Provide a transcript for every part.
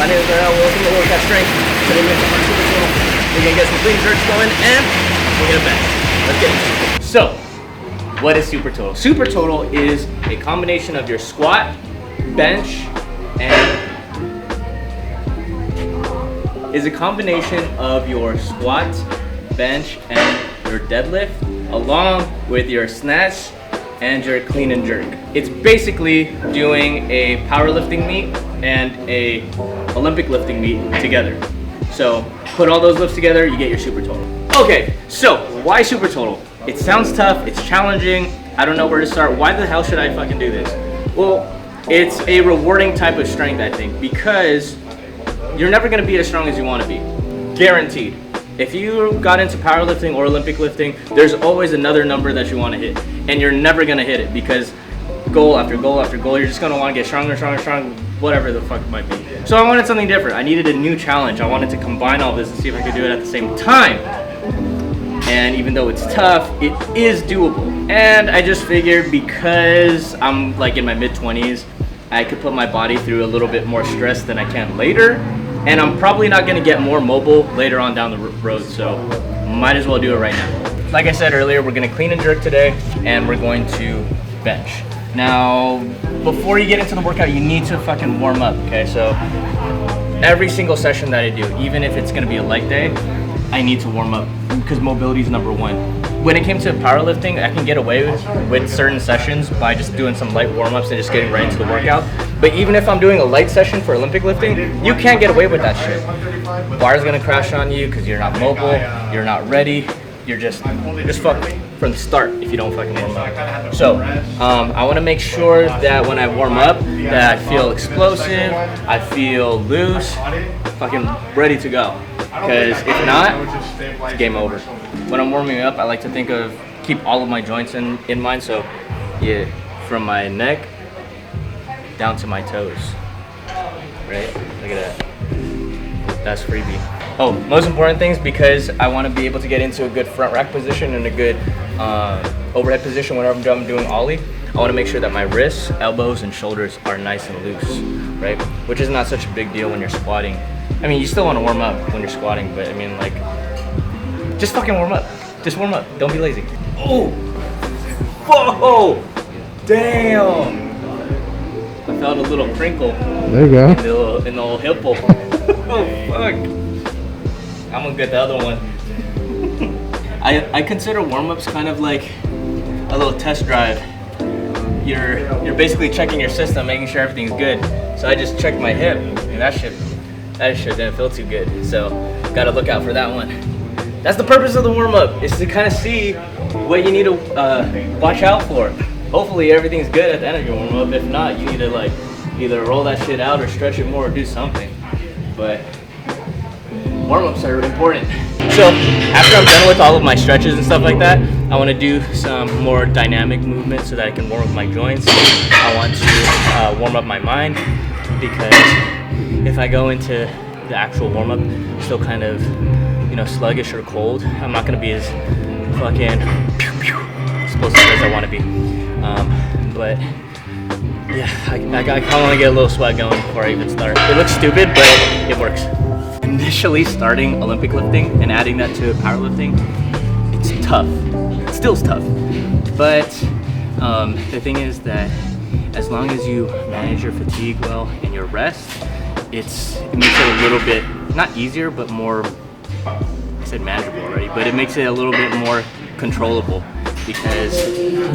My name is Arnel. Welcome to Workout Strength. Today we're going to Supertotal. We're going to get some clean jerks going and we're going to bench. Let's get it. So, what is Supertotal? Supertotal is a combination of your squat, bench, and your deadlift, along with your snatch and your clean and jerk. It's basically doing a powerlifting meet and a Olympic lifting meet together. So put all those lifts together, you get your Supertotal. Okay, so why Supertotal? It sounds tough, it's challenging, I don't know where to start. Why the hell should I fucking do this? Well, it's a rewarding type of strength, I think, because you're never gonna be as strong as you wanna be. Guaranteed. If you got into powerlifting or Olympic lifting, there's always another number that you wanna hit. And you're never gonna hit it because goal after goal after goal, you're just gonna wanna get stronger, whatever the fuck it might be. So I wanted something different. I needed a new challenge. I wanted to combine all this and see if I could do it at the same time. And even though it's tough, it is doable. And I just figured because I'm like in my mid-20s, I could put my body through a little bit more stress than I can later. And I'm probably not gonna get more mobile later on down the road, so might as well do it right now. Like I said earlier, we're gonna clean and jerk today, and we're going to bench. Now, before you get into the workout, you need to fucking warm up, okay? So every single session that I do, even if it's gonna be a light day, I need to warm up because mobility is number one. When it came to powerlifting, I can get away with certain sessions by just doing some light warm-ups and just getting right into the workout. But even if I'm doing a light session for Olympic lifting, you can't get away with that shit. Bar's gonna crash on you because you're not mobile, you're not ready, you're just fucked from the start if you don't fucking warm up. So I wanna make sure that when I warm up, that I feel explosive, I feel loose, fucking ready to go. Because if not, it's game over. When I'm warming up, I like to keep all of my joints in mind. So yeah, from my neck down to my toes, right? Look at that, that's freebie. Oh, most important things, because I want to be able to get into a good front rack position and a good overhead position whenever I'm doing ollie. I want to make sure that my wrists, elbows, and shoulders are nice and loose, right? Which is not such a big deal when you're squatting. I mean, you still want to warm up when you're squatting, but I mean, like, just fucking warm up. Just warm up. Don't be lazy. Oh! Whoa! Damn! I felt a little crinkle. There you go. In the old hipple. Oh, fuck. I'm gonna get the other one. I consider warm-ups kind of like a little test drive. You're basically checking your system, making sure everything's good. So I just checked my hip, and that shit didn't feel too good. So gotta look out for that one. That's the purpose of the warm-up, is to kind of see what you need to watch out for. Hopefully everything's good at the end of your warm-up. If not, you need to like either roll that shit out or stretch it more or do something. But warm-ups are important. So after I'm done with all of my stretches and stuff like that, I want to do some more dynamic movements so that I can warm up my joints. I want to warm up my mind, because if I go into the actual warm-up still kind of, sluggish or cold, I'm not going to be as fucking explosive as I want to be. But yeah, I kind of want to get a little sweat going before I even start. It looks stupid, but it works. Initially starting Olympic lifting and adding that to powerlifting, it's tough. It still's tough. But the thing is that as long as you manage your fatigue well and your rest, it makes it a little bit, not easier, but more, I said manageable already, but it makes it a little bit more controllable. Because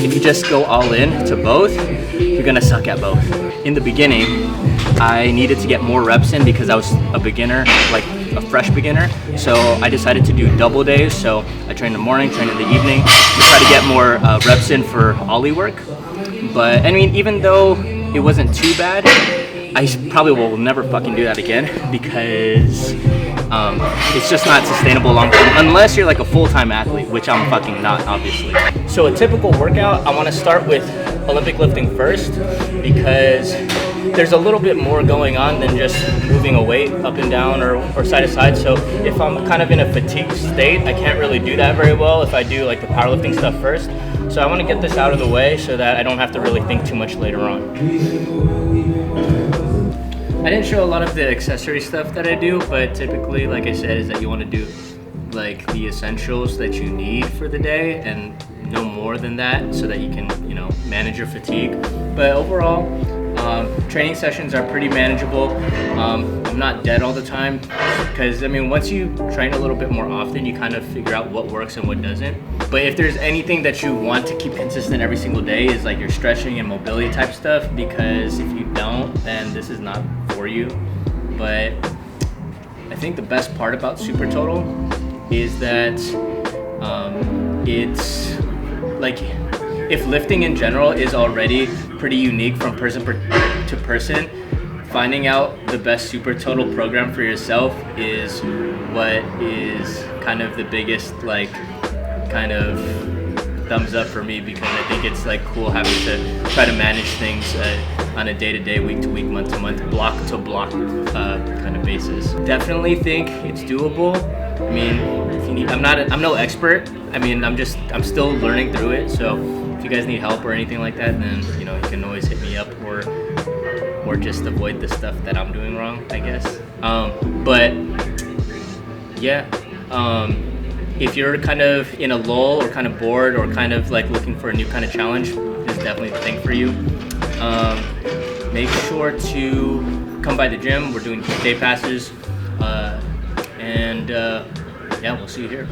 if you just go all in to both, you're gonna suck at both. In the beginning, I needed to get more reps in because I was a beginner, like a fresh beginner. So I decided to do double days. So I train in the morning, train in the evening, to try to get more reps in for ollie work. But I mean, even though it wasn't too bad, I probably will never fucking do that again, because it's just not sustainable long term unless you're like a full-time athlete, which I'm fucking not, obviously. So a typical workout, I want to start with Olympic lifting first, because there's a little bit more going on than just moving a weight up and down or side to side. So if I'm kind of in a fatigued state, I can't really do that very well if I do like the powerlifting stuff first. So I want to get this out of the way so that I don't have to really think too much later on. I didn't show a lot of the accessory stuff that I do, but typically, like I said, is that you want to do like the essentials that you need for the day and no more than that, so that you can, you know, manage your fatigue. But overall, training sessions are pretty manageable. I'm not dead all the time, because I mean, once you train a little bit more often, you kind of figure out what works and what doesn't. But if there's anything that you want to keep consistent every single day, is like your stretching and mobility type stuff, because if you don't, then this is not for you. But I think the best part about Supertotal is that it's like, if lifting in general is already pretty unique from person to person, finding out the best Supertotal program for yourself is what is kind of the biggest like kind of thumbs up for me, because I think it's like cool having to try to manage things on a day-to-day, week-to-week, month-to-month, block-to-block kind of basis. Definitely think it's doable. I mean, if you need, I'm no expert. I mean, I'm still learning through it. So if you guys need help or anything like that, then you know, you can always hit me up, or just avoid the stuff that I'm doing wrong, I guess. But yeah. If you're kind of in a lull or kind of bored or kind of like looking for a new kind of challenge, this is definitely the thing for you. Make sure to come by the gym. We're doing day passes. Yeah, we'll see you here.